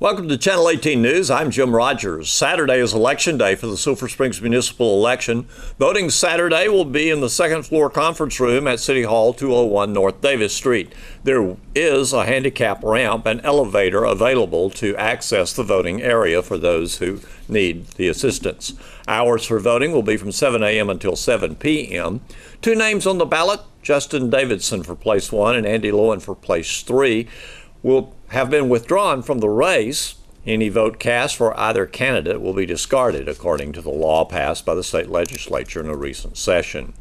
Welcome to Channel 18 News. I'm Jim Rogers. Saturday is Election Day for the Sulphur Springs municipal election. Voting Saturday will be in the second floor conference room at City Hall, 201 North Davis Street. There is a handicap ramp and elevator available to access the voting area for those who need the assistance. Hours for voting will be from 7 a.m. until 7 p.m. Two names on the ballot, Justin Davidson for place 1 and Andy Lowen for place 3. Will have been withdrawn from the race. Any vote cast for either candidate will be discarded according to the law passed by the state legislature in a recent session.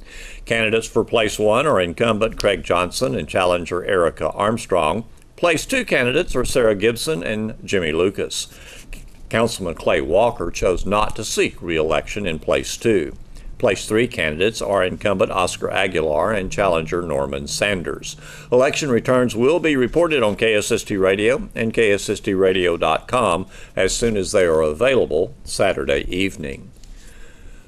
Candidates for place 1 are incumbent Craig Johnson and challenger Erica Armstrong. Place 2 candidates are Sarah Gibson and Jimmy Lucas. Councilman Clay Walker chose not to seek re-election in place 2. Place 3 candidates are incumbent Oscar Aguilar and challenger Norman Sanders. Election returns will be reported on KSST Radio and KSSTradio.com as soon as they are available Saturday evening.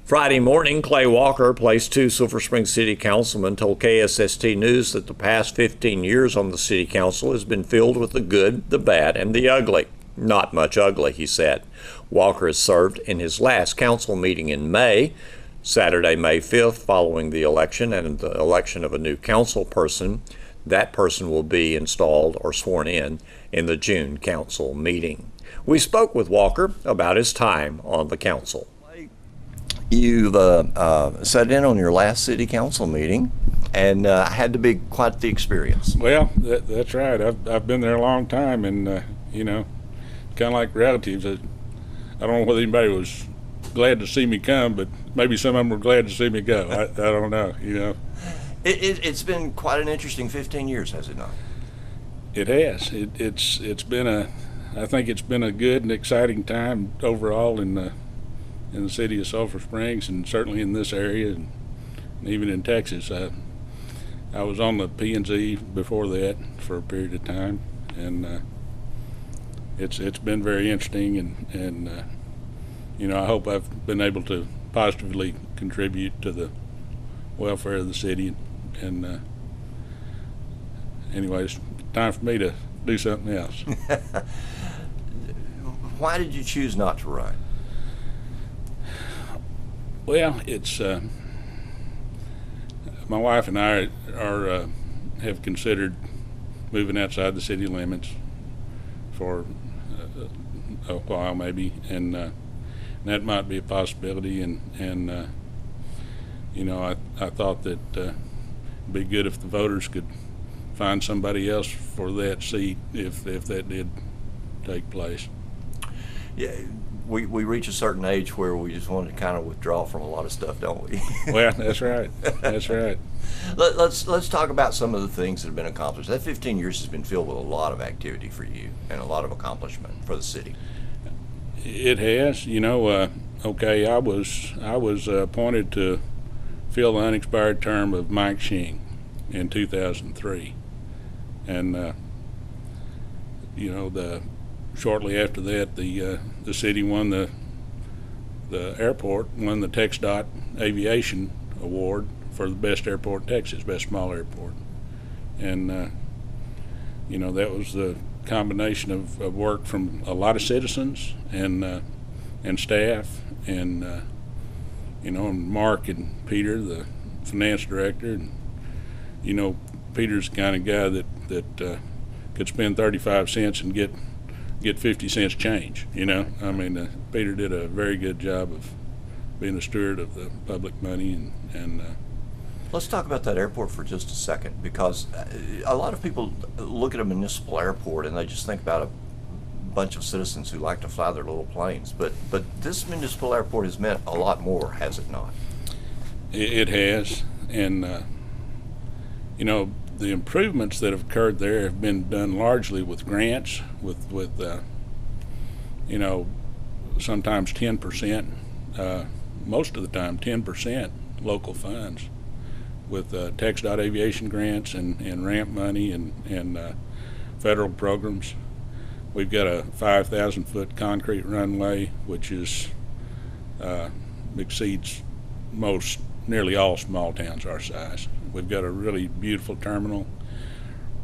Friday morning, Clay Walker, place 2 Sulphur Springs City Councilman, told KSST News that the past 15 years on the City Council has been filled with the good, the bad, and the ugly. Not much ugly, he said. Walker has served in his last council meeting in May. Saturday, May 5th, following the election and the election of a new council person, that person will be installed or sworn in the June council meeting. We spoke with Walker about his time on the council. You've sat in on your last city council meeting and had to be quite the experience. Well, that's right. I've been there a long time, and kind of like relatives. I don't know whether anybody was glad to see me come, but maybe some of them were glad to see me go. I don't know, It's been quite an interesting 15 years, has it not? It has. It's been I think it's been a good and exciting time overall in the city of Sulphur Springs, and certainly in this area, and even in Texas. I was on the P&Z before that for a period of time, and it's been very interesting, and I hope I've been able to positively contribute to the welfare of the city. And anyways, time for me to do something else. Why did you choose not to run? Well, it's my wife and I have considered moving outside the city limits for a while, maybe, and that might be a possibility, and I thought that it'd be good if the voters could find somebody else for that seat if that did take place. Yeah, we reach a certain age where we just want to kind of withdraw from a lot of stuff, don't we? Well, that's right. That's right. Let's talk about some of the things that have been accomplished. That 15 years has been filled with a lot of activity for you and a lot of accomplishment for the city. It has, okay, I was appointed to fill the unexpired term of Mike Shing in 2003, and shortly after that, the city won the airport won the TxDOT Aviation Award for the best airport in Texas, best small airport, and that was the combination of work from a lot of citizens and staff, and and Mark and Peter, the finance director, and Peter's the kind of guy that could spend 35 cents and get 50 cents change. Peter did a very good job of being a steward of the public money, and let's talk about that airport for just a second, because a lot of people look at a municipal airport and they just think about a bunch of citizens who like to fly their little planes. But this municipal airport has meant a lot more, has it not? It has, and the improvements that have occurred there have been done largely with grants, with sometimes 10%, most of the time 10% local funds, with TxDOT aviation grants and ramp money and federal programs. We've got a 5,000-foot concrete runway, which exceeds nearly all small towns our size. We've got a really beautiful terminal.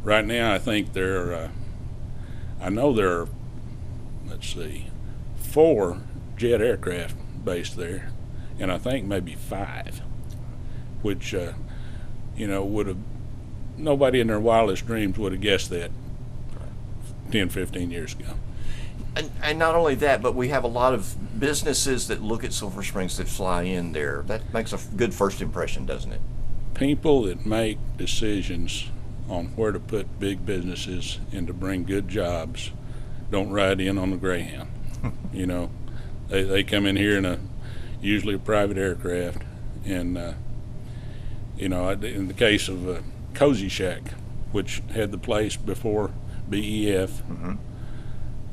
Right now, I think I know there are let's see, 4 jet aircraft based there, and I think maybe 5, which would have, nobody in their wildest dreams would have guessed that 10, 15 years ago. And not only that, but we have a lot of businesses that look at Sulphur Springs that fly in there. That makes a good first impression, doesn't it? People that make decisions on where to put big businesses and to bring good jobs don't ride in on the Greyhound. They come in here in usually a private aircraft, and in the case of Cozy Shack, which had the place before BEF.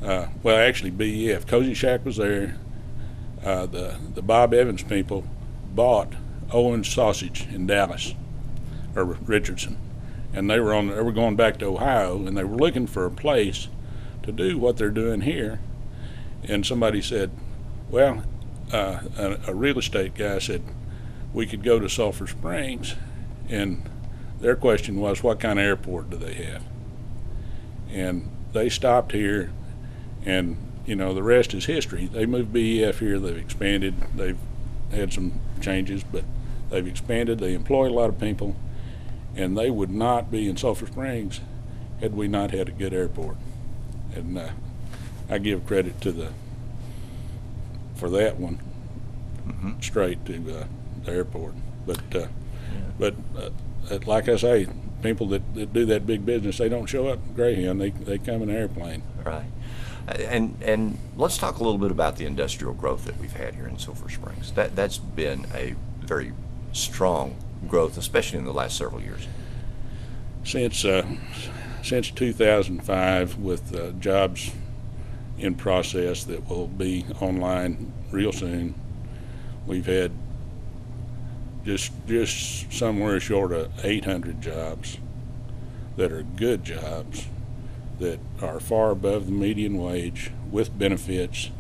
Well, actually, BEF. Cozy Shack was there. The Bob Evans people bought Owen's Sausage in Dallas, or Richardson, and they were going back to Ohio, and they were looking for a place to do what they're doing here. And somebody said, well, a real estate guy said we could go to Sulphur Springs, and their question was, what kind of airport do they have? And they stopped here, and the rest is history. They moved BEF here, they've expanded, they've had some changes, but they've expanded, they employ a lot of people, and they would not be in Sulphur Springs had we not had a good airport. And I give credit for that one, straight to the airport. But like I say, people that do that big business, they don't show up in Greyhound, they come in an airplane. Right. And let's talk a little bit about the industrial growth that we've had here in Sulphur Springs. That's been a very strong growth, especially in the last several years. Since 2005, with jobs in process that will be online real soon, we've had just somewhere short of 800 jobs that are good jobs, that are far above the median wage with benefits,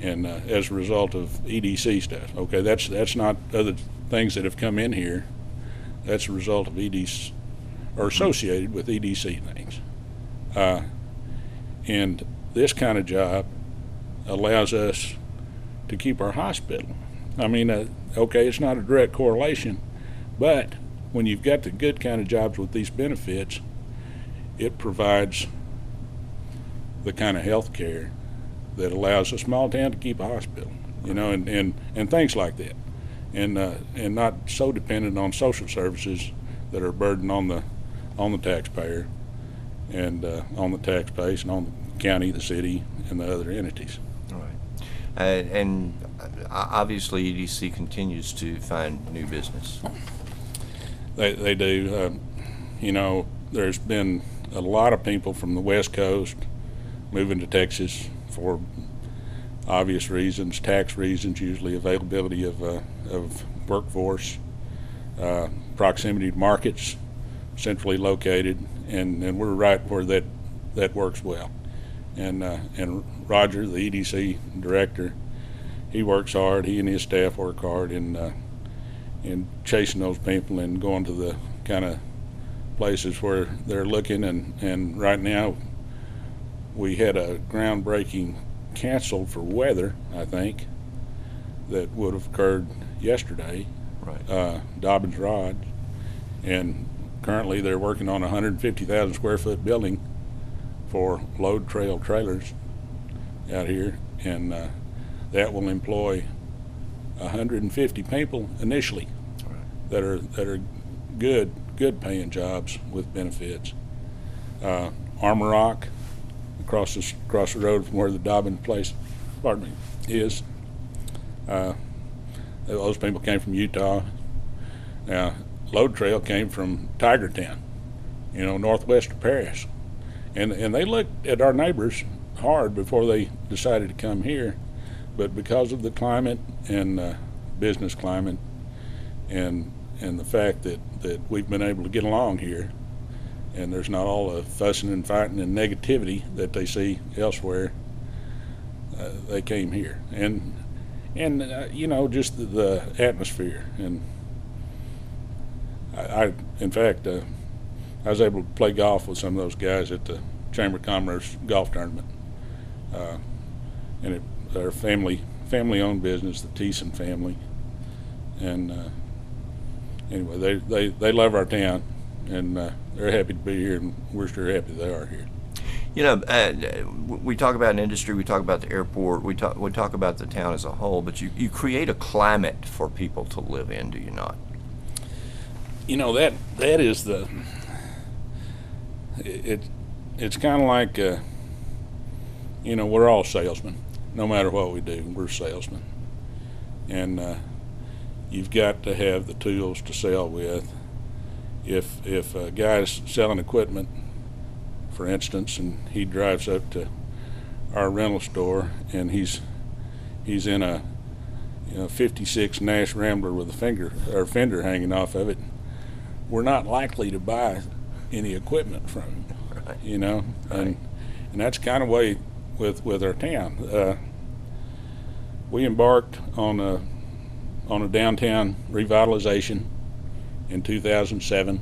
and as a result of EDC stuff. Okay, that's not other things that have come in here. That's a result of EDC, or associated with EDC things. And this kind of job allows us to keep our hospital. I mean, okay, it's not a direct correlation, but when you've got the good kind of jobs with these benefits, it provides the kind of health care that allows a small town to keep a hospital, and things like that, and not so dependent on social services that are a burden on the taxpayer, and on the tax base, and on the county, the city, and the other entities. All right. And obviously EDC continues to find new business. They do. There's been a lot of people from the West Coast moving to Texas for obvious reasons, tax reasons, usually availability of workforce, proximity to markets, centrally located, and we're right where that works well. And Roger, the EDC director, he works hard. He and his staff work hard in chasing those people and going to the kind of places where they're looking. And right now, we had a groundbreaking canceled for weather, I think, that would have occurred yesterday. Right. Dobbins Rod, and currently they're working on a 150,000 square foot building for load trail trailers out here, and that will employ 150 people initially. Right. that are good paying jobs with benefits. Armor Rock, across the road from where the Dobbins place, is. Those people came from Utah. Now, Load Trail came from Tigertown, northwest of Paris, and they looked at our neighbors hard before they decided to come here, but because of the climate and business climate, and the fact that we've been able to get along here, and there's not all the fussing and fighting and negativity that they see elsewhere, they came here, and just the atmosphere. And in fact, I was able to play golf with some of those guys at the Chamber of Commerce golf tournament. and they're family-owned business, the Ch.18 family. And anyway, they love our town, and they're happy to be here, and we're sure happy they are here. You know, we talk about an industry, we talk about the airport, we talk about the town as a whole, but you create a climate for people to live in, do you not? You know, that is it's kind of like, you know, we're all salesmen. No matter what we do, we're salesmen. And you've got to have the tools to sell with. If a guy's selling equipment, for instance, and he drives up to our rental store and he's in a 56 Nash Rambler with a fender hanging off of it, we're not likely to buy any equipment from him. Right. You know, Right. and that's kind of way with our town. We embarked on a downtown revitalization in 2007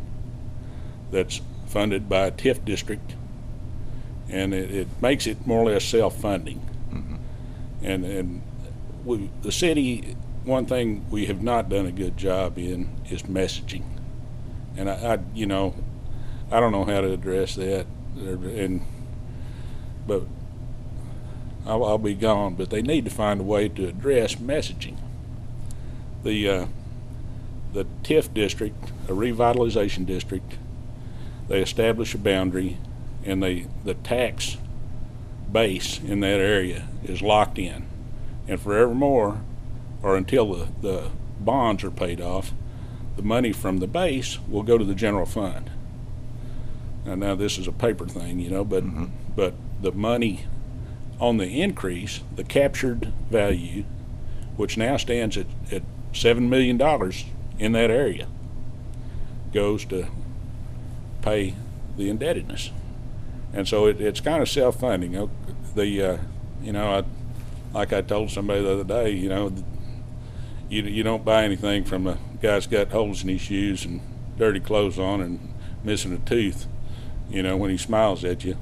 that's funded by a TIF district, and it makes it more or less self-funding. Mm-hmm. And the city, one thing we have not done a good job in is messaging, and I don't know how to address that, but I'll be gone. But they need to find a way to address messaging. The TIF district, a revitalization district, they establish a boundary, and the tax base in that area is locked in, and forevermore, or until the bonds are paid off, the money from the base will go to the general fund. And now this is a paper thing, you know, but Mm-hmm. but the money on the increase, the captured value, which now stands at $7 million in that area, goes to pay the indebtedness. And so it's kind of self-funding. Like I told somebody the other day, you don't buy anything from a guy's got holes in his shoes and dirty clothes on and missing a tooth, when he smiles at you.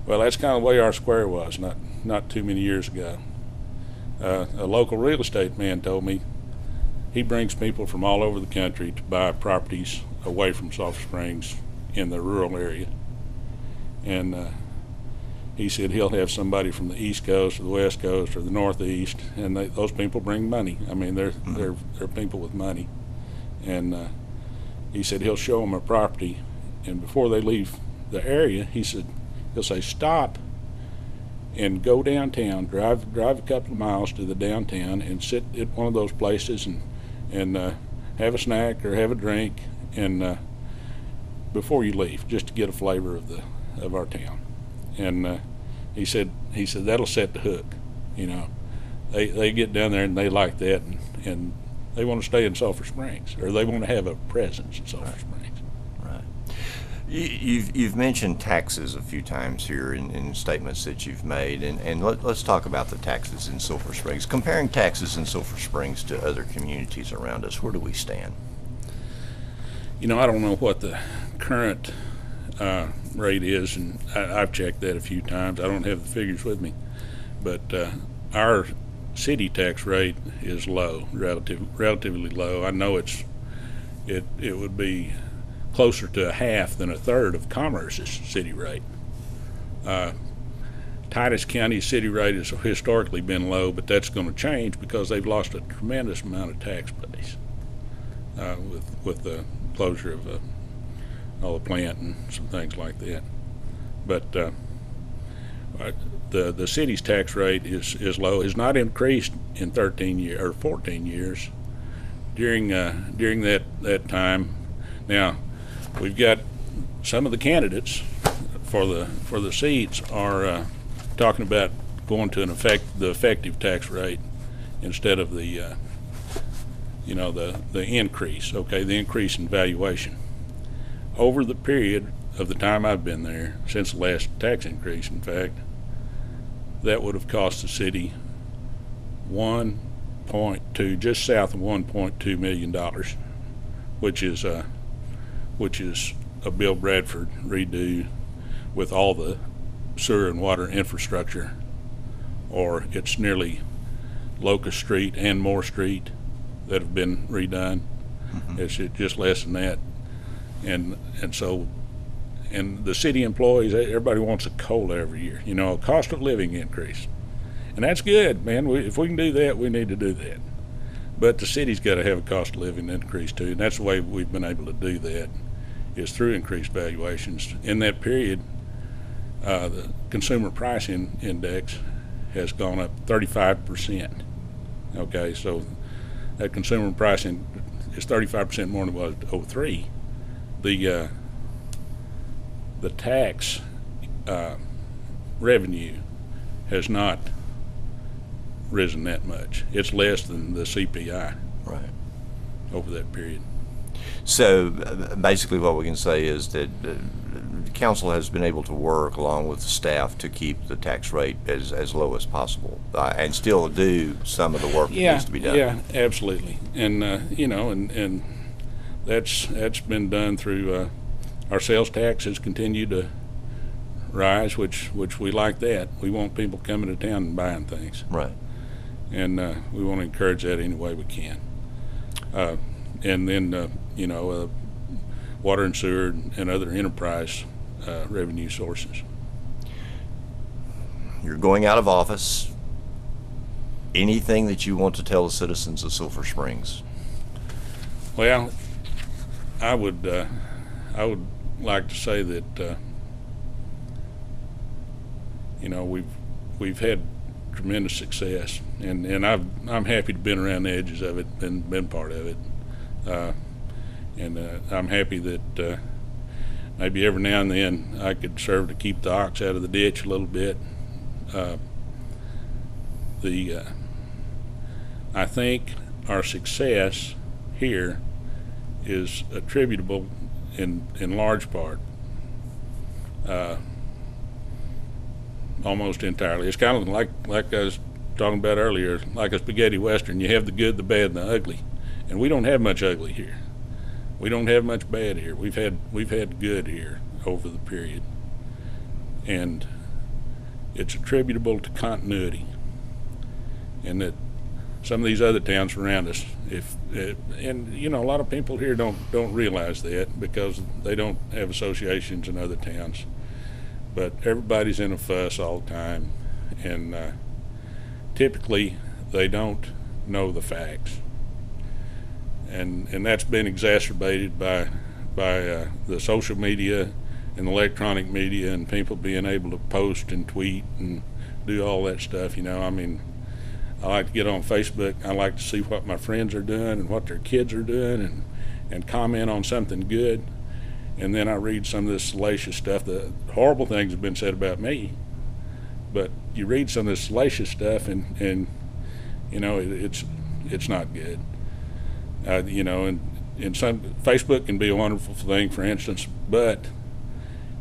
Well, that's kind of the way our square was not too many years ago. A local real estate man told me he brings people from all over the country to buy properties away from Sulphur Springs in the rural area. And he said he'll have somebody from the East Coast or the West Coast or the Northeast, and those people bring money. I mean, they're people with money. And he said he'll show them a property, and before they leave the area, he'll say, stop and go downtown, drive a couple of miles to the downtown and sit at one of those places and have a snack or have a drink, and before you leave, just to get a flavor of our town. And he said that'll set the hook. They get down there and they like that, and they want to stay in Sulphur Springs, or they want to have a presence in Sulphur Springs. Right. You've mentioned taxes a few times here in statements that you've made, and let's talk about the taxes in Sulphur Springs. Comparing taxes in Sulphur Springs to other communities around us, where do we stand? I don't know what the current rate is, and I've checked that a few times. I don't have the figures with me, but our city tax rate is low, relatively low. I know it would be closer to a half than a third of Commerce's city rate. Titus County's city rate has historically been low, but that's going to change because they've lost a tremendous amount of tax base with the closure of all the plant and some things like that. But the city's tax rate is low. Has not increased in 13 years or 14 years. During that time, now we've got some of the candidates for the seats are talking about going to the effective tax rate instead of the increase. Okay, the increase in valuation. Over the period of the time I've been there, since the last tax increase, in fact, that would have cost the city just south of $1.2 million, which is a Bill Bradford redo with all the sewer and water infrastructure or it's nearly Locust Street and Moore Street that have been redone. It's just less than that. And so, and the city employees, everybody wants a COLA every year, a cost of living increase. And that's good, man. If we can do that, we need to do that. But the city's got to have a cost of living increase too, and that's the way we've been able to do that, is through increased valuations. In that period, the consumer price index has gone up 35%. Okay, so that consumer price is 35% more than it was in 2003. The tax revenue has not risen that much. It's less than the CPI Right. over that period. So basically what we can say is that the council has been able to work along with the staff to keep the tax rate as low as possible, and still do some of the work that needs to be done. Yeah, absolutely. And and that's been done through our sales tax has continued to rise, which we like that. We want people coming to town and buying things. Right. And we want to encourage that any way we can. And then, water and sewer and other enterprise revenue sources. You're going out of office. Anything that you want to tell the citizens of Sulphur Springs? Well, I would like to say that we've had tremendous success, and I'm happy to have been around the edges of it and been part of it, and I'm happy that maybe every now and then I could serve to keep the ox out of the ditch a little bit. I think our success here is attributable in large part, almost entirely. It's kind of like I was talking about earlier, like a spaghetti western. You have the good, the bad, and the ugly, and we don't have much ugly here. We don't have much bad here. We've had good here over the period, and it's attributable to continuity, and that some of these other towns around us, a lot of people here don't realize that because they don't have associations in other towns. But everybody's in a fuss all the time, and typically they don't know the facts, and that's been exacerbated by the social media and the electronic media and people being able to post and tweet and do all that stuff. I like to get on Facebook. I like to see what my friends are doing and what their kids are doing, and comment on something good. And then I read some of this salacious stuff. The horrible things have been said about me, but you read some of this salacious stuff, and it's not good. And some Facebook can be a wonderful thing, for instance, but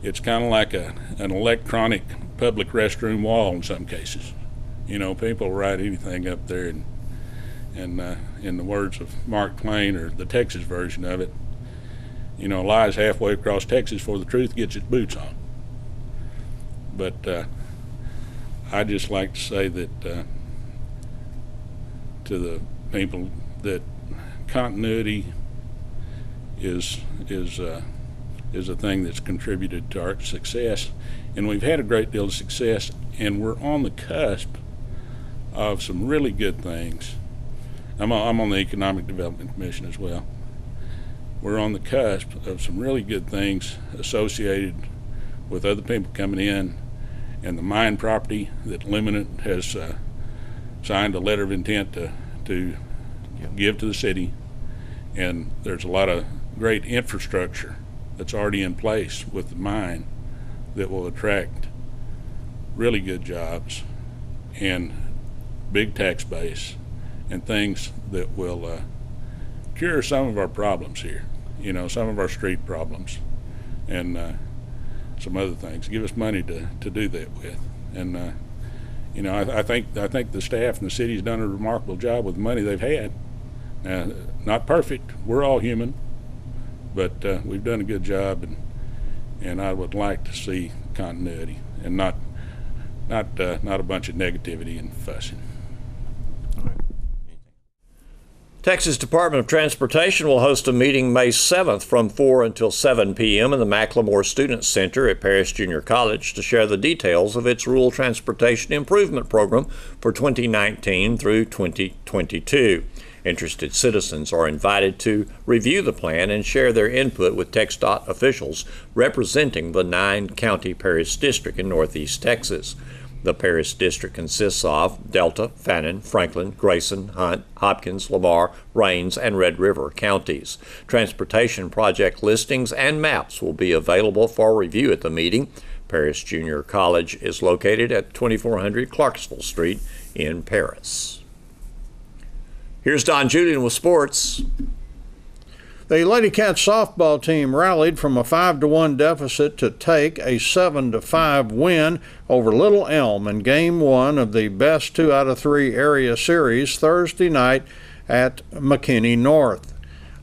it's kind of like an electronic public restroom wall in some cases. People write anything up there, and in the words of Mark Twain, or the Texas version of it, lies halfway across Texas before the truth gets its boots on. But I just like to say that to the people that continuity is a thing that's contributed to our success, and we've had a great deal of success, and we're on the cusp of some really good things. I'm on the Economic Development Commission as well. We're on the cusp of some really good things associated with other people coming in, and the mine property that Luminant has signed a letter of intent to give to the city, and there's a lot of great infrastructure that's already in place with the mine that will attract really good jobs and big tax base and things that will cure some of our problems here, some of our street problems, and some other things. Give us money to do that with, and I think the staff and the city's done a remarkable job with the money they've had. Not perfect. We're all human, but we've done a good job, and I would like to see continuity and not not a bunch of negativity and fussing. Texas Department of Transportation will host a meeting May 7th from 4 until 7 p.m. in the Macklemore Student Center at Paris Junior College to share the details of its Rural Transportation Improvement Program for 2019 through 2022. Interested citizens are invited to review the plan and share their input with TxDOT officials representing the 9-county Paris District in Northeast Texas. The Paris District consists of Delta, Fannin, Franklin, Grayson, Hunt, Hopkins, Lamar, Rains, and Red River counties. Transportation project listings and maps will be available for review at the meeting. Paris Junior College is located at 2400 Clarksville Street in Paris. Here's Don Julian with sports. The Lady Cats softball team rallied from a 5-1 deficit to take a 7-5 win over Little Elm in Game 1 of the best 2 out of 3 area series Thursday night at McKinney North.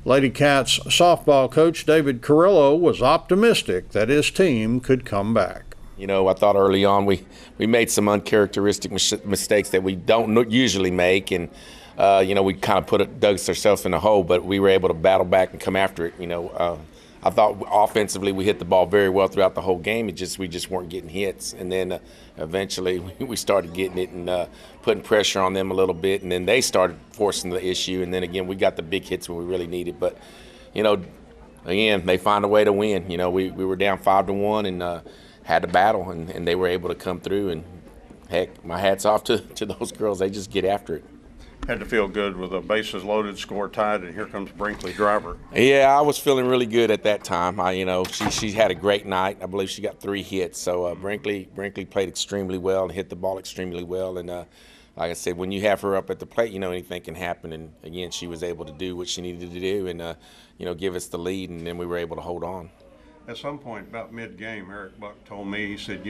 Lady Cats softball coach David Carrillo was optimistic that his team could come back. You know, I thought early on we made some uncharacteristic mistakes that we don't usually make, and we kind of dug ourselves in a hole, but we were able to battle back and come after it. I thought offensively we hit the ball very well throughout the whole game. We just weren't getting hits, and then eventually we started getting it and putting pressure on them a little bit, and then they started forcing the issue, and then again we got the big hits when we really needed. But again, they find a way to win. We were down 5-1 and had to battle, and they were able to come through. And heck, my hat's off to those girls. They just get after it. Had to feel good with a bases loaded, score tied, and here comes Brinkley Driver. Yeah, I was feeling really good at that time. She had a great night. I believe she got 3 hits. So Brinkley played extremely well and hit the ball extremely well. And like I said, when you have her up at the plate, anything can happen. And again, she was able to do what she needed to do and give us the lead, and then we were able to hold on. At some point about mid-game, Eric Buck told me, he said,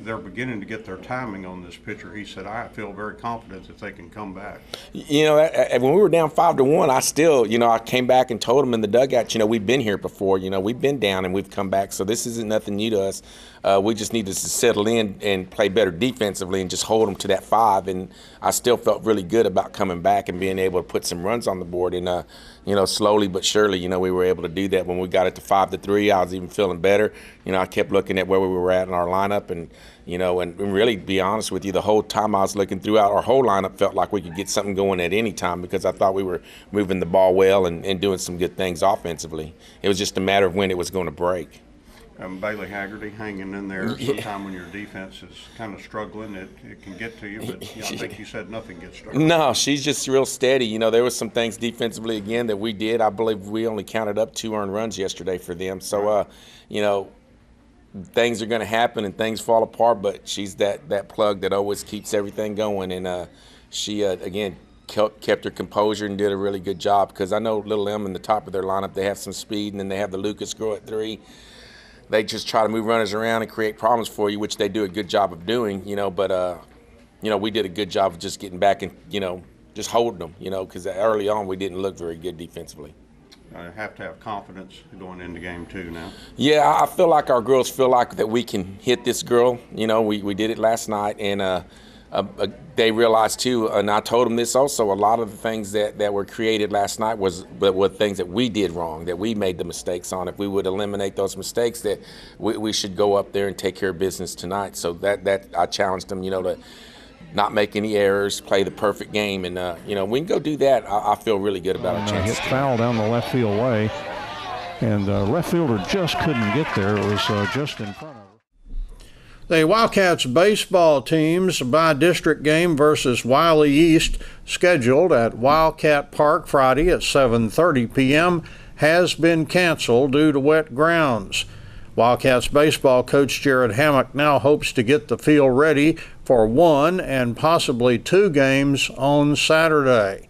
they're beginning to get their timing on this pitcher. He said, I feel very confident that they can come back. When we were down 5-1, I still, I came back and told them in the dugout, we've been here before. We've been down and we've come back, so this isn't nothing new to us. We just need to settle in and play better defensively and just hold them to that 5. And I still felt really good about coming back and being able to put some runs on the board. And, slowly but surely, we were able to do that. When we got it to 5-3, I was even feeling better. I kept looking at where we were at in our lineup. And, and really, to be honest with you, the whole time I was looking throughout, our whole lineup felt like we could get something going at any time because I thought we were moving the ball well and doing some good things offensively. It was just a matter of when it was going to break. Bailey Haggerty hanging in there. Sometime when your defense is kind of struggling, it can get to you, but I think you said nothing gets started. No, she's just real steady. There was some things defensively, again, that we did. I believe we only counted up 2 earned runs yesterday for them. So, things are going to happen and things fall apart, but she's that plug that always keeps everything going. And she, again, kept her composure and did a really good job because I know Little M in the top of their lineup, they have some speed, and then they have the Lucas girl at 3. They just try to move runners around and create problems for you, which they do a good job of doing, but, we did a good job of just getting back and, just holding them, because early on we didn't look very good defensively. I have to have confidence going into Game 2 now. Yeah, I feel like our girls feel like that we can hit this girl. We did it last night, and they realized too, and I told them this also, a lot of the things that were created last night were things that we did wrong, that we made the mistakes on. If we would eliminate those mistakes, that we should go up there and take care of business tonight. So that I challenged them, to not make any errors, play the perfect game, and we can go do that. I feel really good about our chances. Hit foul down the left field way, and the left fielder just couldn't get there. It was just in front of her. The Wildcats baseball team's by-district game versus Wiley East, scheduled at Wildcat Park Friday at 7:30 p.m., has been canceled due to wet grounds. Wildcats baseball coach Jared Hammock now hopes to get the field ready for 1 and possibly 2 games on Saturday.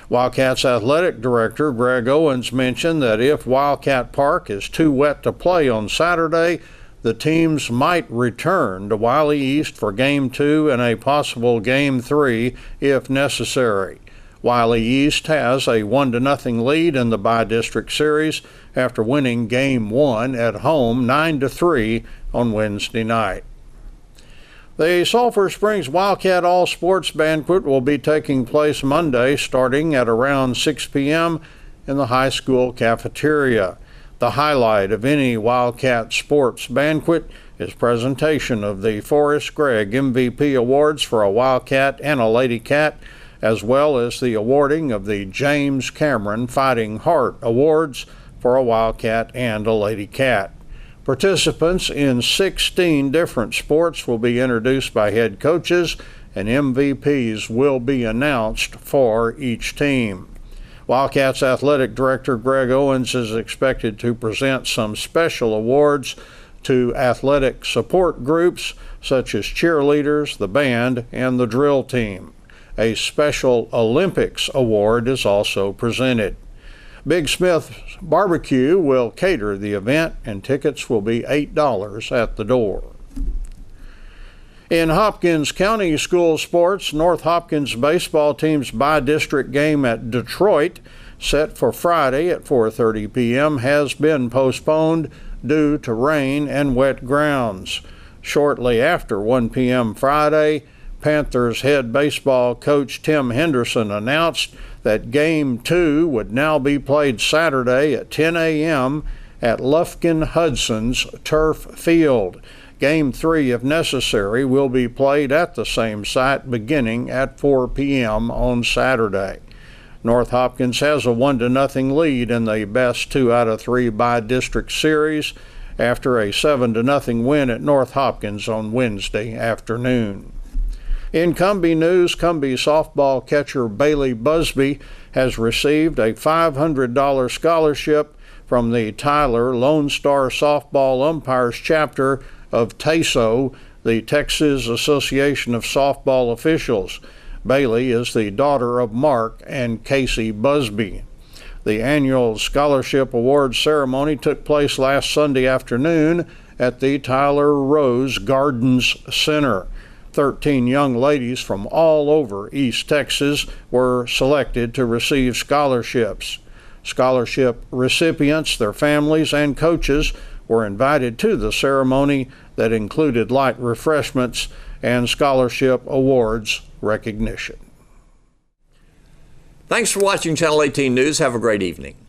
Wildcats athletic director Greg Owens mentioned that if Wildcat Park is too wet to play on Saturday, the teams might return to Wiley East for Game 2 and a possible Game 3 if necessary. Wiley East has a 1-0 lead in the by-district series after winning Game 1 at home 9-3 on Wednesday night. The Sulphur Springs Wildcat All Sports Banquet will be taking place Monday starting at around 6 p.m. in the high school cafeteria. The highlight of any Wildcat Sports Banquet is presentation of the Forrest Gregg MVP Awards for a Wildcat and a Lady Cat, as well as the awarding of the James Cameron Fighting Heart Awards for a Wildcat and a Lady Cat. Participants in 16 different sports will be introduced by head coaches, and MVPs will be announced for each team. Wildcats Athletic Director Greg Owens is expected to present some special awards to athletic support groups such as cheerleaders, the band, and the drill team. A Special Olympics award is also presented. Big Smith Barbecue will cater the event, and tickets will be $8 at the door. In Hopkins County school sports, North Hopkins baseball team's bi-district game at Detroit, set for Friday at 4:30 p.m., has been postponed due to rain and wet grounds. Shortly after 1 p.m. Friday, Panthers head baseball coach Tim Henderson announced that Game 2 would now be played Saturday at 10 a.m. at Lufkin-Hudson's Turf Field. Game 3, if necessary, will be played at the same site beginning at 4 p.m. on Saturday. North Hopkins has a 1-0 lead in the best 2 out of 3 by-district series after a 7-0 win at North Hopkins on Wednesday afternoon. In Cumbie news, Cumbie softball catcher Bailey Busby has received a $500 scholarship from the Tyler Lone Star Softball Umpires Chapter of TASO, the Texas Association of Softball Officials. Bailey is the daughter of Mark and Casey Busby. The annual scholarship award ceremony took place last Sunday afternoon at the Tyler Rose Gardens Center. 13 young ladies from all over East Texas were selected to receive scholarships. Scholarship recipients, their families, and coaches were invited to the ceremony that included light refreshments and scholarship awards recognition. Thanks for watching Channel 18 News. Have a great evening.